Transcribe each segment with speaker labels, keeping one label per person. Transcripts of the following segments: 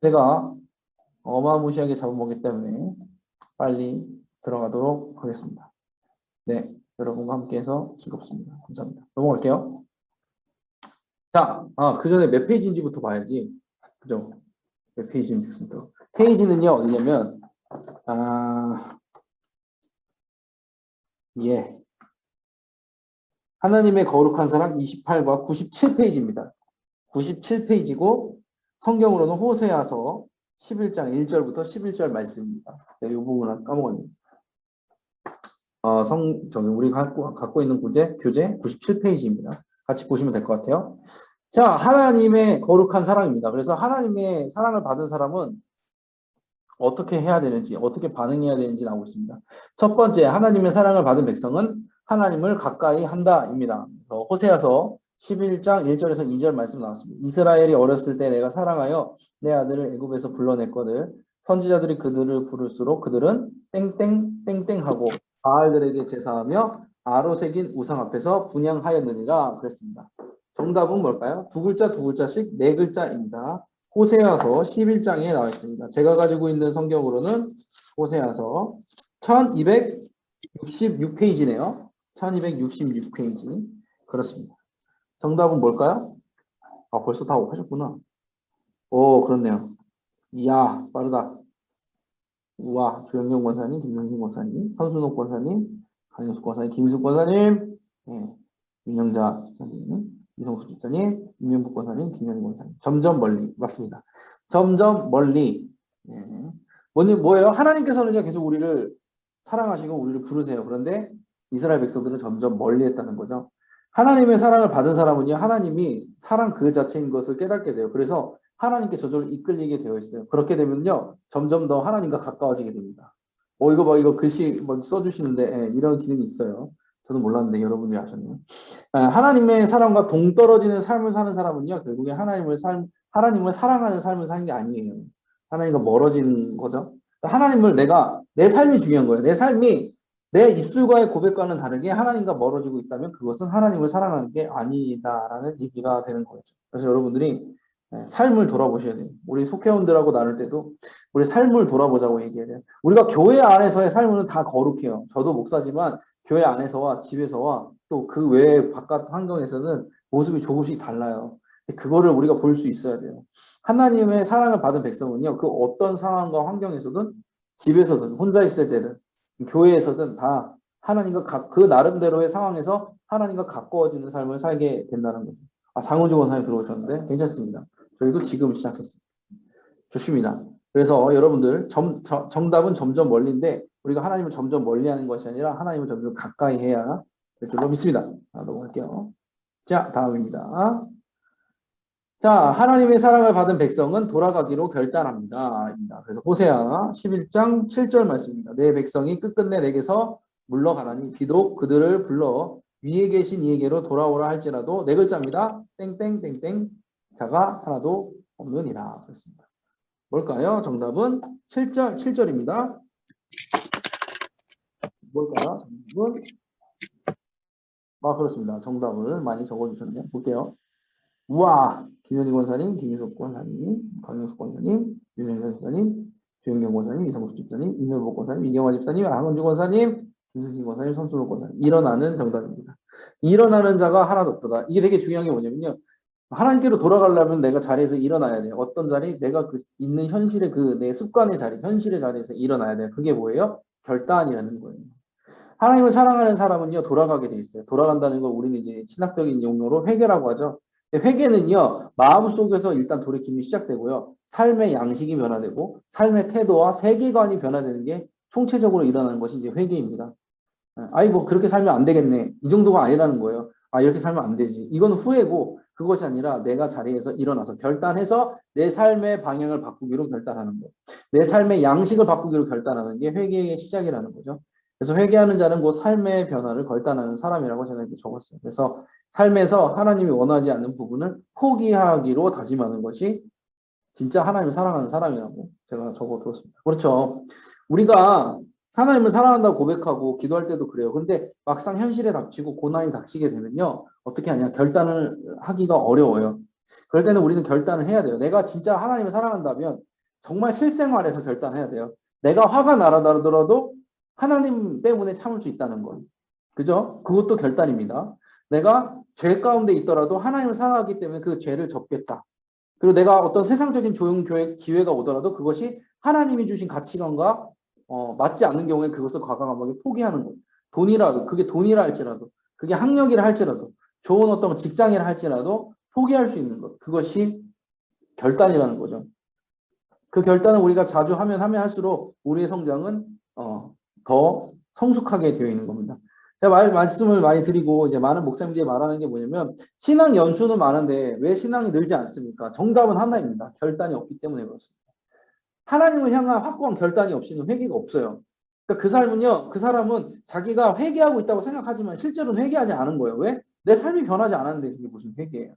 Speaker 1: 제가 어마무시하게 잡아먹기 때문에 빨리 들어가도록 하겠습니다. 네, 여러분과 함께해서 즐겁습니다. 감사합니다. 넘어갈게요. 자, 그 전에 몇 페이지인지부터 봐야지. 그죠? 몇 페이지인지부터. 페이지는요, 어디냐면, 예. 하나님의 거룩한 사랑 28과 97페이지입니다. 97페이지고, 성경으로는 호세아서 11장 1절부터 11절 말씀입니다. 이 부분을 까먹었네요. 우리가 갖고 있는 교재 97페이지입니다. 같이 보시면 될 것 같아요. 자, 하나님의 거룩한 사랑입니다. 그래서 하나님의 사랑을 받은 사람은 어떻게 해야 되는지, 어떻게 반응해야 되는지 나오고 있습니다. 첫 번째, 하나님의 사랑을 받은 백성은 하나님을 가까이 한다입니다. 호세아서 11장 1절에서 2절 말씀 나왔습니다. 이스라엘이 어렸을 때 내가 사랑하여 내 아들을 애굽에서 불러냈거늘 선지자들이 그들을 부를수록 그들은 땡땡땡땡하고 바알들에게 제사하며 아로새긴 우상 앞에서 분향하였느니라 그랬습니다. 정답은 뭘까요? 두 글자씩 네 글자입니다. 호세아서 11장에 나와 있습니다. 제가 가지고 있는 성경으로는 호세아서 1266페이지네요. 1266페이지. 그렇습니다. 정답은 뭘까요? 벌써 다 하셨구나. 오, 그렇네요. 이야, 빠르다. 우와, 조영경 권사님, 김영진 권사님, 선순옥 권사님, 강영숙 권사님, 김희숙 권사님, 윤영자 집사님, 이성수 집사님, 임명국 권사님, 김현희 권사님. 점점 멀리. 맞습니다. 점점 멀리. 뭐예요? 하나님께서는 계속 우리를 사랑하시고 우리를 부르세요. 그런데 이스라엘 백성들은 점점 멀리 했다는 거죠. 하나님의 사랑을 받은 사람은요, 하나님이 사랑 그 자체인 것을 깨닫게 돼요. 그래서 하나님께 저절로 이끌리게 되어 있어요. 그렇게 되면요, 점점 더 하나님과 가까워지게 됩니다. 이거 글씨 써주시는데, 이런 기능이 있어요. 저도 몰랐는데 여러분이 아셨네요. 하나님의 사랑과 동떨어지는 삶을 사는 사람은요, 결국에 하나님을 사랑하는 삶을 사는 게 아니에요. 하나님과 멀어지는 거죠. 하나님을 내 삶이 중요한 거예요. 내 삶이 내 입술과의 고백과는 다르게 하나님과 멀어지고 있다면 그것은 하나님을 사랑하는 게 아니다라는 얘기가 되는 거죠. 그래서 여러분들이 삶을 돌아보셔야 돼요. 우리 속회원들하고 나눌 때도 우리 삶을 돌아보자고 얘기해야 돼요. 우리가 교회 안에서의 삶은 다 거룩해요. 저도 목사지만 교회 안에서와 집에서와 또 그 외의 바깥 환경에서는 모습이 조금씩 달라요. 그거를 우리가 볼 수 있어야 돼요. 하나님의 사랑을 받은 백성은요, 그 어떤 상황과 환경에서든 집에서든 혼자 있을 때든 교회에서든 다 하나님과 그 나름대로의 상황에서 하나님과 가까워지는 삶을 살게 된다는 거죠. 장훈주 원사님 들어오셨는데 괜찮습니다. 저희도 지금 시작했습니다. 좋습니다. 그래서 여러분들 정답은 점점 멀리인데 우리가 하나님을 점점 멀리하는 것이 아니라 하나님을 점점 가까이 해야 될 줄로 믿습니다. 넘어갈게요. 자, 다음입니다. 자, 하나님의 사랑을 받은 백성은 돌아가기로 결단합니다. 그래서 호세아 11장 7절 말씀입니다. 내 백성이 끝끝내 내게서 물러가다니 비록 그들을 불러 위에 계신 이에게로 돌아오라 할지라도 네 글자입니다. 땡땡땡땡 자가 하나도 없느니라. 그렇습니다. 뭘까요? 정답은 7절입니다. 뭘까요? 정답은 그렇습니다. 정답을 많이 적어주셨네요. 볼게요. 우와! 김현희 권사님, 김유석 권사님, 강영숙 권사님, 윤영선 집사님, 조영경 권사님, 이성수 집사님, 임명복 권사님, 이경화 집사님, 황원주 권사님, 김승진 권사님, 선수록 권사님. 일어나는 정답입니다. 일어나는 자가 하나도 없다. 이게 되게 중요한 게 뭐냐면요. 하나님께로 돌아가려면 내가 자리에서 일어나야 돼요. 어떤 자리? 내가 있는 현실의 내 습관의 자리, 현실의 자리에서 일어나야 돼요. 그게 뭐예요? 결단이라는 거예요. 하나님을 사랑하는 사람은요, 돌아가게 돼 있어요. 돌아간다는 걸 우리는 이제 신학적인 용어로 회개라고 하죠. 회개는요, 마음속에서 일단 돌이킴이 시작되고요, 삶의 양식이 변화되고, 삶의 태도와 세계관이 변화되는 게 총체적으로 일어나는 것이 이제 회개입니다. 그렇게 살면 안 되겠네. 이 정도가 아니라는 거예요. 이렇게 살면 안 되지. 이건 후회고, 그것이 아니라 내가 자리에서 일어나서 결단해서 내 삶의 방향을 바꾸기로 결단하는 거예요. 내 삶의 양식을 바꾸기로 결단하는 게 회개의 시작이라는 거죠. 그래서 회개하는 자는 곧 삶의 변화를 결단하는 사람이라고 제가 이렇게 적었어요. 그래서 삶에서 하나님이 원하지 않는 부분을 포기하기로 다짐하는 것이 진짜 하나님을 사랑하는 사람이라고 제가 적어두었습니다. 그렇죠. 우리가 하나님을 사랑한다고 고백하고 기도할 때도 그래요. 그런데 막상 현실에 닥치고 고난이 닥치게 되면요. 어떻게 하냐. 결단을 하기가 어려워요. 그럴 때는 우리는 결단을 해야 돼요. 내가 진짜 하나님을 사랑한다면 정말 실생활에서 결단해야 돼요. 내가 화가 나더라도 하나님 때문에 참을 수 있다는 것. 그죠? 그것도 결단입니다. 내가 죄 가운데 있더라도 하나님을 사랑하기 때문에 그 죄를 접겠다. 그리고 내가 어떤 세상적인 조용 기회가 오더라도 그것이 하나님이 주신 가치관과 맞지 않는 경우에 그것을 과감하게 포기하는 거예요. 돈이라도, 그게 돈이라 할지라도, 그게 학력이라 할지라도, 좋은 어떤 직장이라 할지라도 포기할 수 있는 것. 그것이 결단이라는 거죠. 그 결단을 우리가 자주 하면 할수록 우리의 성장은 더 성숙하게 되어 있는 겁니다. 제가 말씀을 많이 드리고 이제 많은 목사님들이 말하는 게 뭐냐면 신앙 연수는 많은데 왜 신앙이 늘지 않습니까? 정답은 하나입니다. 결단이 없기 때문에 그렇습니다. 하나님을 향한 확고한 결단이 없이는 회개가 없어요. 그러니까 그 삶은요, 그 사람은 자기가 회개하고 있다고 생각하지만 실제로는 회개하지 않은 거예요. 왜? 내 삶이 변하지 않았는데 그게 무슨 회개예요?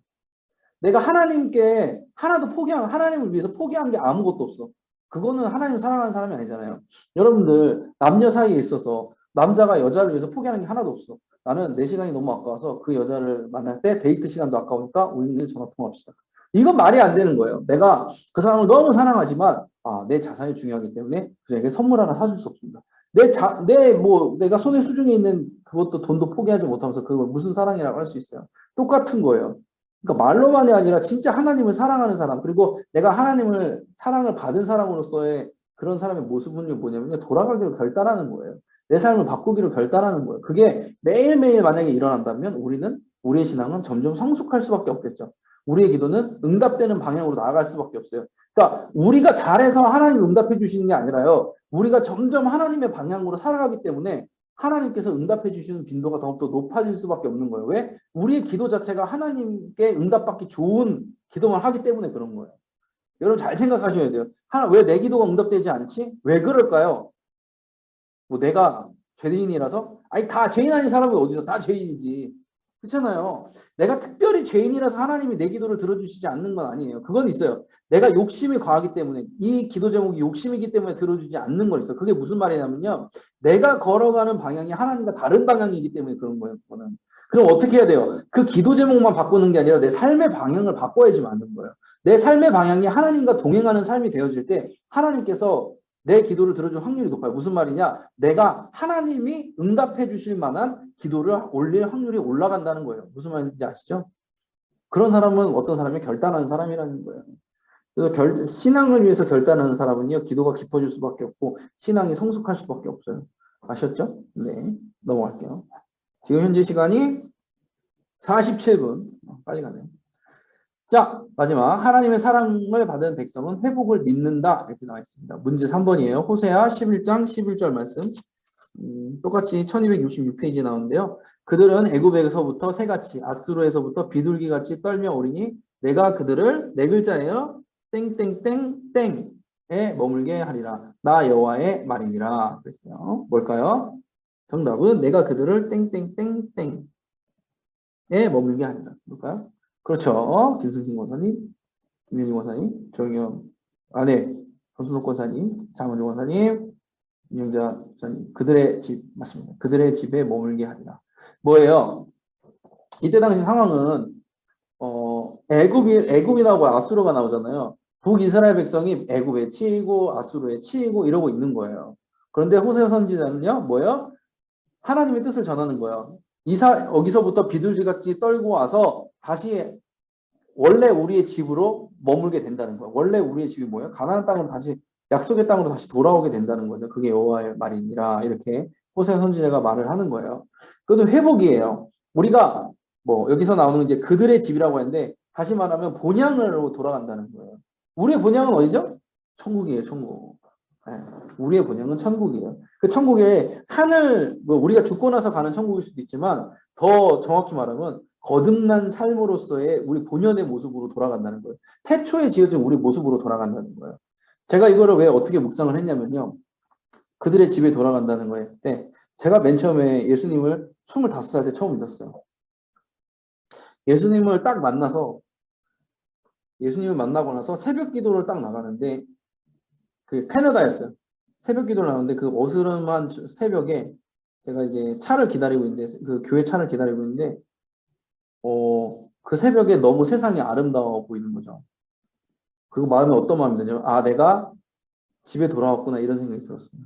Speaker 1: 내가 하나님께 하나도 하나님을 위해서 포기한 게 아무것도 없어. 그거는 하나님 사랑하는 사람이 아니잖아요. 여러분들, 남녀 사이에 있어서 남자가 여자를 위해서 포기하는 게 하나도 없어. 나는 내 시간이 너무 아까워서 그 여자를 만날 때 데이트 시간도 아까우니까 우리는 전화 통화합시다. 이건 말이 안 되는 거예요. 내가 그 사람을 너무 사랑하지만, 내 자산이 중요하기 때문에 그에게 선물 하나 사줄 수 없습니다. 내가 손에 수중에 있는 그것도 돈도 포기하지 못하면서 그걸 무슨 사랑이라고 할 수 있어요. 똑같은 거예요. 그러니까 말로만이 아니라 진짜 하나님을 사랑하는 사람, 그리고 내가 하나님을 사랑을 받은 사람으로서의 그런 사람의 모습은 뭐냐면 돌아가기로 결단하는 거예요. 내 삶을 바꾸기로 결단하는 거예요. 그게 매일매일 만약에 일어난다면 우리의 신앙은 점점 성숙할 수밖에 없겠죠. 우리의 기도는 응답되는 방향으로 나아갈 수밖에 없어요. 그러니까 우리가 잘해서 하나님 응답해 주시는 게 아니라요. 우리가 점점 하나님의 방향으로 살아가기 때문에 하나님께서 응답해 주시는 빈도가 더욱더 높아질 수밖에 없는 거예요. 왜? 우리의 기도 자체가 하나님께 응답받기 좋은 기도만 하기 때문에 그런 거예요. 여러분 잘 생각하셔야 돼요. 왜 내 기도가 응답되지 않지? 왜 그럴까요? 뭐 내가 죄인이라서? 아니 다 죄인 아닌 사람이 어디서 다 죄인이지. 그렇잖아요. 내가 특별히 죄인이라서 하나님이 내 기도를 들어주시지 않는 건 아니에요. 그건 있어요. 내가 욕심이 과하기 때문에 이 기도 제목이 욕심이기 때문에 들어주지 않는 건 있어요. 그게 무슨 말이냐면요. 내가 걸어가는 방향이 하나님과 다른 방향이기 때문에 그런 거예요. 그거는. 그럼 어떻게 해야 돼요? 그 기도 제목만 바꾸는 게 아니라 내 삶의 방향을 바꿔야지 맞는 거예요. 내 삶의 방향이 하나님과 동행하는 삶이 되어질 때 하나님께서 내 기도를 들어줄 확률이 높아요. 무슨 말이냐? 내가 하나님이 응답해 주실 만한 기도를 올릴 확률이 올라간다는 거예요. 무슨 말인지 아시죠? 그런 사람은 어떤 사람이 결단하는 사람이라는 거예요. 그래서 신앙을 위해서 결단하는 사람은요, 기도가 깊어질 수밖에 없고, 신앙이 성숙할 수밖에 없어요. 아셨죠? 네. 넘어갈게요. 지금 현재 시간이 47분. 빨리 가네요. 자, 마지막. 하나님의 사랑을 받은 백성은 회복을 믿는다. 이렇게 나와 있습니다. 문제 3번이에요. 호세아 11장 11절 말씀. 똑같이 1266페이지에 나오는데요. 그들은 애굽에서부터 새같이 아수르에서부터 비둘기같이 떨며 오리니 내가 그들을 네 글자예요. 땡땡땡땡에 머물게 하리라. 나 여호와의 말이니라. 그랬어요. 뭘까요? 정답은 내가 그들을 땡땡땡땡에 머물게 하리라. 뭘까요? 그렇죠. 김승진 권사님, 김현희 권사님, 정영, 전순옥 권사님, 장원주 권사님, 윤영자 권사님, 그들의 집, 맞습니다. 그들의 집에 머물게 하리라. 뭐예요? 이때 당시 상황은, 애굽이 나오고 아수르가 나오잖아요. 북이스라엘 백성이 애굽에 치이고 아수르에 치이고 이러고 있는 거예요. 그런데 호세 선지자는요, 뭐예요? 하나님의 뜻을 전하는 거예요. 여기서부터 비둘기같이 떨고 와서 다시 원래 우리의 집으로 머물게 된다는 거예요. 원래 우리의 집이 뭐예요? 가나안 땅으로 다시 약속의 땅으로 다시 돌아오게 된다는 거죠. 그게 여호와의 말이니라 이렇게 호세 선지자가 말을 하는 거예요. 그것도 회복이에요. 우리가 여기서 나오는 이제 그들의 집이라고 했는데 다시 말하면 본향으로 돌아간다는 거예요. 우리의 본향은 어디죠? 천국이에요, 천국. 네. 우리의 본향은 천국이에요. 그 천국에 우리가 죽고 나서 가는 천국일 수도 있지만 더 정확히 말하면 거듭난 삶으로서의 우리 본연의 모습으로 돌아간다는 거예요. 태초에 지어진 우리 모습으로 돌아간다는 거예요. 제가 이거를 왜 어떻게 묵상을 했냐면요. 그들의 집에 돌아간다는 거 했을 때 제가 맨 처음에 예수님을 25살 때 처음 믿었어요. 예수님을 만나고 나서 새벽 기도를 딱 나가는데 그 캐나다였어요. 새벽 기도를 나가는데 그 어스름한 새벽에 제가 이제 차를 기다리고 있는데 그 교회 차를 기다리고 있는데 그 새벽에 너무 세상이 아름다워 보이는 거죠. 그리고 마음에 어떤 마음이 드냐면, 아, 내가 집에 돌아왔구나, 이런 생각이 들었어요.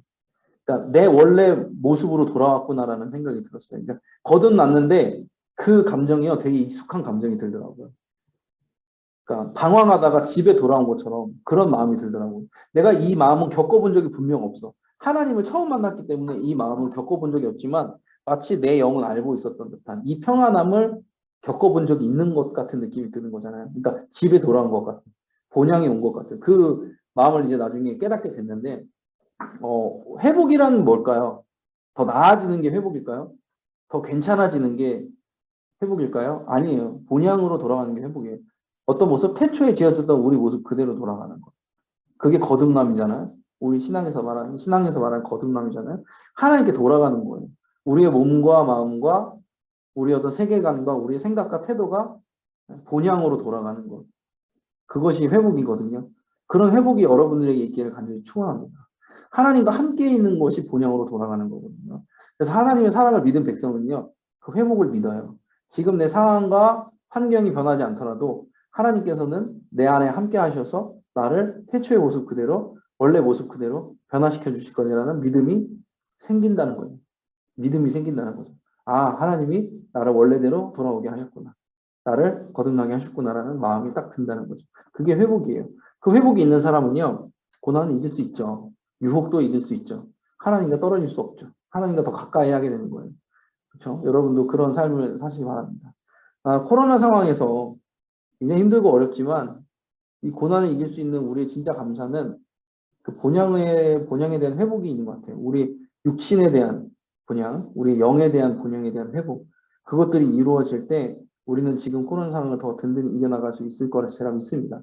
Speaker 1: 그러니까 내 원래 모습으로 돌아왔구나라는 생각이 들었어요. 그러니까 거듭났는데 그 감정이요, 되게 익숙한 감정이 들더라고요. 그러니까 방황하다가 집에 돌아온 것처럼 그런 마음이 들더라고요. 내가 이 마음은 겪어본 적이 분명 없어. 하나님을 처음 만났기 때문에 이 마음을 겪어본 적이 없지만 마치 내 영은 알고 있었던 듯한 이 평안함을 겪어본 적이 있는 것 같은 느낌이 드는 거잖아요. 그러니까 집에 돌아온 것 같은, 본향이 온 것 같은 그 마음을 이제 나중에 깨닫게 됐는데, 회복이란 뭘까요? 더 나아지는 게 회복일까요? 더 괜찮아지는 게 회복일까요? 아니에요. 본향으로 돌아가는 게 회복이에요. 어떤 모습, 태초에 지었었던 우리 모습 그대로 돌아가는 거. 그게 거듭남이잖아요. 우리 신앙에서 말하는 거듭남이잖아요. 하나님께 돌아가는 거예요. 우리의 몸과 마음과 우리의 어떤 세계관과 우리의 생각과 태도가 본향으로 돌아가는 것. 그것이 회복이거든요. 그런 회복이 여러분들에게 있기를 간절히 축원합니다. 하나님과 함께 있는 것이 본향으로 돌아가는 거거든요. 그래서 하나님의 사랑을 믿은 백성은요, 그 회복을 믿어요. 지금 내 상황과 환경이 변하지 않더라도 하나님께서는 내 안에 함께 하셔서 나를 태초의 모습 그대로, 원래 모습 그대로 변화시켜 주실 거라는 믿음이 생긴다는 거예요. 믿음이 생긴다는 거죠. 아, 하나님이 나를 원래대로 돌아오게 하셨구나. 나를 거듭나게 하셨구나라는 마음이 딱 든다는 거죠. 그게 회복이에요. 그 회복이 있는 사람은요, 고난을 이길 수 있죠. 유혹도 이길 수 있죠. 하나님과 떨어질 수 없죠. 하나님과 더 가까이 하게 되는 거예요. 그렇죠? 여러분도 그런 삶을 사시기 바랍니다. 코로나 상황에서 굉장히 힘들고 어렵지만 이 고난을 이길 수 있는 우리의 진짜 감사는 그 본향에 대한 회복이 있는 것 같아요. 우리 육신에 대한 본향, 우리 영에 대한 본향에 대한 회복. 그것들이 이루어질 때 우리는 지금 코로나 상황을 더 든든히 이겨나갈 수 있을 거라 제가 믿습니다.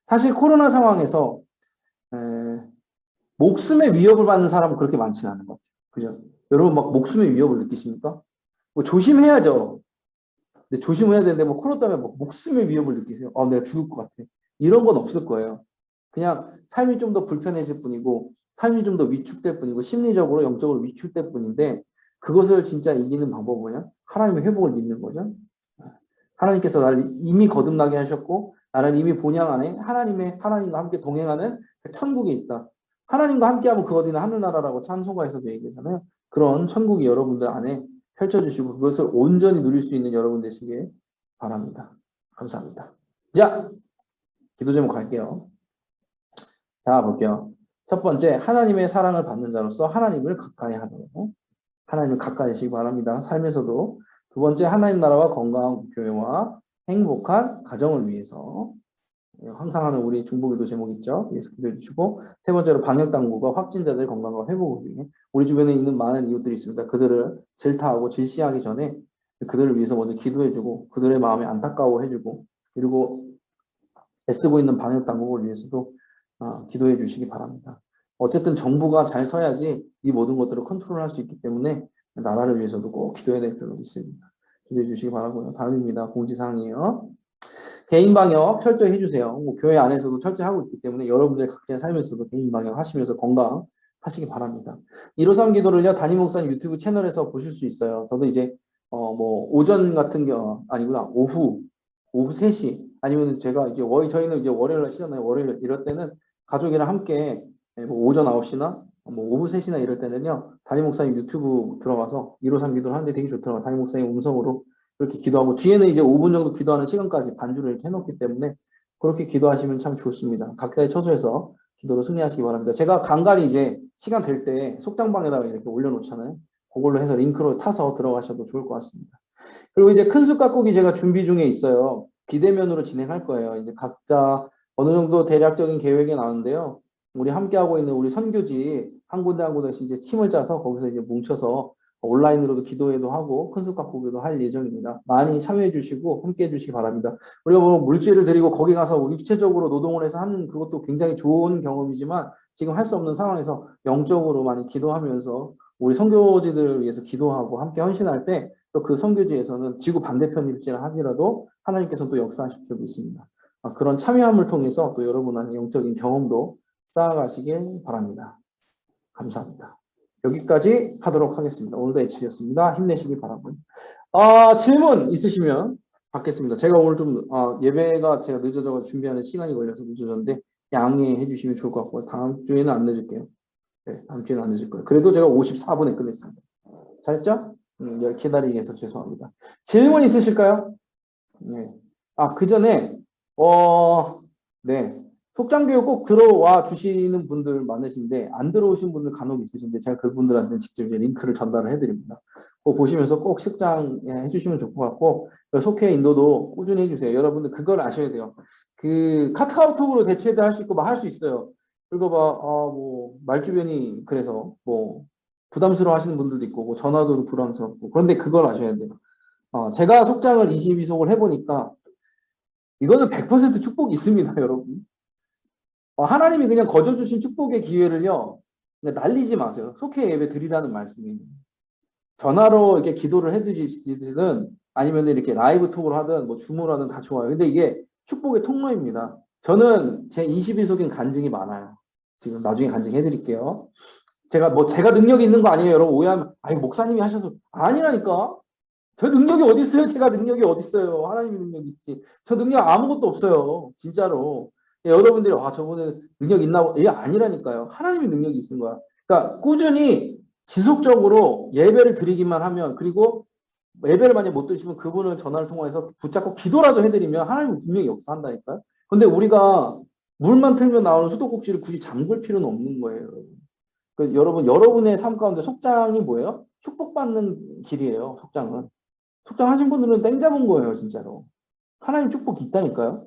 Speaker 1: 사실 코로나 상황에서 목숨의 위협을 받는 사람은 그렇게 많지는 않은 것 같아요. 그죠? 여러분 막 목숨의 위협을 느끼십니까? 뭐 조심해야죠. 근데 조심해야 되는데 뭐 코로나 때문에 뭐 목숨의 위협을 느끼세요. 내가 죽을 것 같아. 이런 건 없을 거예요. 그냥 삶이 좀 더 불편해질 뿐이고 삶이 좀 더 위축될 뿐이고 심리적으로 영적으로 위축될 뿐인데 그것을 진짜 이기는 방법은 뭐냐? 하나님의 회복을 믿는 거죠. 하나님께서 나를 이미 거듭나게 하셨고 나는 이미 본향 안에 하나님과 함께 동행하는 천국에 있다. 하나님과 함께하면 그 어디나 하늘나라라고 찬송가에서도 얘기하잖아요. 그런 천국이 여러분들 안에 펼쳐주시고 그것을 온전히 누릴 수 있는 여러분 되시길 바랍니다. 감사합니다. 자, 기도 제목 갈게요. 자, 볼게요. 첫 번째, 하나님의 사랑을 받는 자로서 하나님을 가까이 하도록 하나님을 가까이 하시기 바랍니다. 삶에서도. 두 번째, 하나님 나라와 건강한 교회와 행복한 가정을 위해서 항상 하는 우리 중보기도 제목 있죠. 위해서 기도해 주시고, 세 번째로 방역당국과 확진자들 건강과 회복을 위해 우리 주변에 있는 많은 이웃들이 있습니다. 그들을 질타하고 질시하기 전에 그들을 위해서 먼저 기도해주고 그들의 마음에 안타까워해주고 그리고 애쓰고 있는 방역당국을 위해서도 기도해 주시기 바랍니다. 어쨌든 정부가 잘 서야지 이 모든 것들을 컨트롤할 수 있기 때문에 나라를 위해서도 꼭 기도해야 될 필요가 있습니다. 기도해 주시기 바라고요. 다음입니다. 공지사항이에요. 개인 방역 철저히 해주세요. 뭐 교회 안에서도 철저히 하고 있기 때문에 여러분들 각자의 삶에서도 개인 방역 하시면서 건강하시기 바랍니다. 153 기도를요, 담임 목사님 유튜브 채널에서 보실 수 있어요. 저도 이제 뭐 오전 같은 아니구나, 오후 3시 아니면 제가 이제 저희는 이제 월요일 날 쉬잖아요. 월요일 이럴 때는 가족이랑 함께 뭐 오전 9시나 뭐 오후 3시나 이럴 때는요, 담임 목사님 유튜브 들어가서 153 기도를 하는데 되게 좋더라고요. 담임 목사님 음성으로 그렇게 기도하고 뒤에는 이제 5분 정도 기도하는 시간까지 반주를 이렇게 해놓기 때문에 그렇게 기도하시면 참 좋습니다. 각자의 처소에서 기도로 승리하시기 바랍니다. 제가 간간히 이제 시간 될 때 속장방에다가 이렇게 올려놓잖아요. 그걸로 해서 링크로 타서 들어가셔도 좋을 것 같습니다. 그리고 이제 큰 숲 가꾸기 제가 준비 중에 있어요. 비대면으로 진행할 거예요. 이제 각자 어느 정도 대략적인 계획이 나오는데요. 우리 함께하고 있는 우리 선교지 한 군데 한 군데씩 이제 팀을 짜서 거기서 이제 뭉쳐서 온라인으로도 기도회도 하고 큰 숲 가꾸기도 할 예정입니다. 많이 참여해 주시고 함께 해 주시기 바랍니다. 우리가 뭐 물질을 드리고 거기 가서 육체적으로 노동을 해서 하는 그것도 굉장히 좋은 경험이지만 지금 할 수 없는 상황에서 영적으로 많이 기도하면서 우리 선교지들을 위해서 기도하고 함께 헌신할 때 또 그 선교지에서는 지구 반대편일지라 하더라도 하나님께서 또 역사하실 줄 믿습니다. 그런 참여함을 통해서 또 여러분의 영적인 경험도 쌓아가시길 바랍니다. 감사합니다. 여기까지 하도록 하겠습니다. 오늘도 H였습니다. 힘내시기 바라고요. 질문 있으시면 받겠습니다. 제가 오늘 좀 예배가 제가 늦어져서 준비하는 시간이 걸려서 늦어졌는데 양해해 주시면 좋을 것 같고 다음 주에는 안 늦을게요. 네, 다음 주에는 안 늦을 거예요. 그래도 제가 54분에 끝냈습니다. 잘했죠? 기다리게 해서 죄송합니다. 질문 있으실까요? 네. 그 전에 네. 속장교육 꼭 들어와 주시는 분들 많으신데 안 들어오신 분들 간혹 있으신데 제가 그분들한테 직접 이제 링크를 전달을 해드립니다. 그거 보시면서 꼭 숙장 해주시면 좋을 것 같고 속회 인도도 꾸준히 해주세요. 여러분들 그걸 아셔야 돼요. 그 카카오톡으로 대체도 할 수 있고 막 할 수 있어요. 그리고 뭐 말주변이 그래서 뭐 부담스러워 하시는 분들도 있고 뭐 전화도 부담스럽고 그런데 그걸 아셔야 돼요. 제가 속장을 22속을 해보니까 이거는 100% 축복이 있습니다, 여러분. 하나님이 그냥 거저 주신 축복의 기회를요, 그냥 날리지 마세요. 속해 예배 드리라는 말씀이. 전화로 이렇게 기도를 해주시든 아니면 이렇게 라이브 톡을 하든 뭐 줌으로 하든 다 좋아요. 근데 이게 축복의 통로입니다. 저는 제 22속인 간증이 많아요. 지금 나중에 간증해 드릴게요. 제가 능력이 있는 거 아니에요, 여러분. 오해하면, 목사님이 하셔서. 아니라니까. 저 능력이 어디 있어요? 제가 능력이 어디 있어요? 하나님의 능력이 있지. 저 능력 아무것도 없어요. 진짜로. 여러분들이 저분은 능력 있나? 아니라니까요. 하나님의 능력이 있는 거야. 그러니까 꾸준히 지속적으로 예배를 드리기만 하면 그리고 예배를 만약 못 드시면 그분을 전화를 통해서 붙잡고 기도라도 해드리면 하나님은 분명히 역사한다니까요. 근데 우리가 물만 틀면 나오는 수도꼭지를 굳이 잠글 필요는 없는 거예요. 여러분의 삶 가운데 속장이 뭐예요? 축복받는 길이에요. 속장은. 속장하신 분들은 땡 잡은 거예요, 진짜로. 하나님 축복이 있다니까요.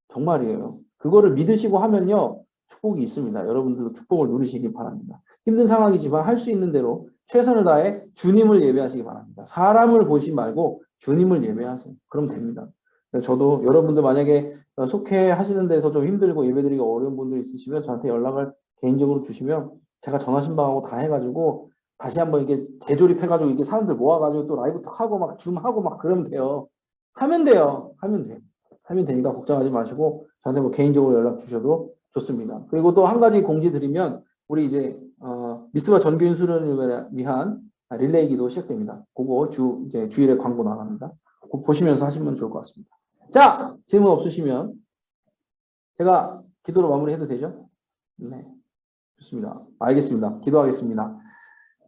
Speaker 1: 정말이에요. 그거를 믿으시고 하면요, 축복이 있습니다. 여러분들도 축복을 누리시기 바랍니다. 힘든 상황이지만 할 수 있는 대로 최선을 다해 주님을 예배하시기 바랍니다. 사람을 보지 말고 주님을 예배하세요. 그럼 됩니다. 저도 여러분들 만약에 속해 하시는 데서 좀 힘들고 예배드리기 어려운 분들 있으시면 저한테 연락을 개인적으로 주시면 제가 전화 신방하고 다 해가지고 다시 한번 이게 재조립해가지고 이게 사람들 모아가지고 또 라이브 톡 하고 막 줌하고 막 그러면 돼요. 하면 돼요. 하면 돼요. 하면 되니까 걱정하지 마시고 저한테 뭐 개인적으로 연락 주셔도 좋습니다. 그리고 또 한 가지 공지 드리면 우리 이제 미스바 전교인 수련을 위한 릴레이 기도 시작됩니다. 그거 이제 주일에 광고 나갑니다. 그거 보시면서 하시면 좋을 것 같습니다. 자, 질문 없으시면 제가 기도로 마무리해도 되죠? 네, 좋습니다. 알겠습니다. 기도하겠습니다.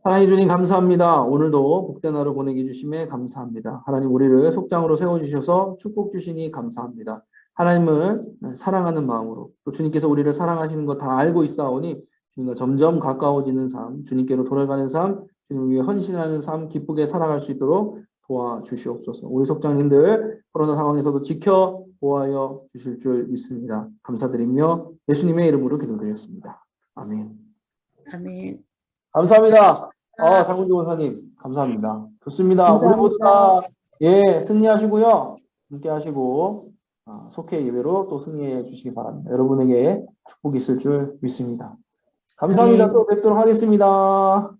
Speaker 1: 하나님 주님 감사합니다. 오늘도 복된 하루 보내게 해주심에 감사합니다. 하나님 우리를 속장으로 세워주셔서 축복 주시니 감사합니다. 하나님을 사랑하는 마음으로 또 주님께서 우리를 사랑하시는 거 다 알고 있사오니 주님과 점점 가까워지는 삶, 주님께로 돌아가는 삶, 주님 위해 헌신하는 삶 기쁘게 살아갈 수 있도록 도와주시옵소서. 우리 속장님들 코로나 상황에서도 지켜 보호하여 주실 줄 믿습니다. 감사드리며 예수님의 이름으로 기도드렸습니다. 아멘.
Speaker 2: 아멘.
Speaker 1: 감사합니다. 장군주 원사님, 감사합니다. 좋습니다. 우리 모두 다, 승리하시고요. 함께 하시고, 속회 예배로 또 승리해 주시기 바랍니다. 여러분에게 축복이 있을 줄 믿습니다. 감사합니다. 또 뵙도록 하겠습니다.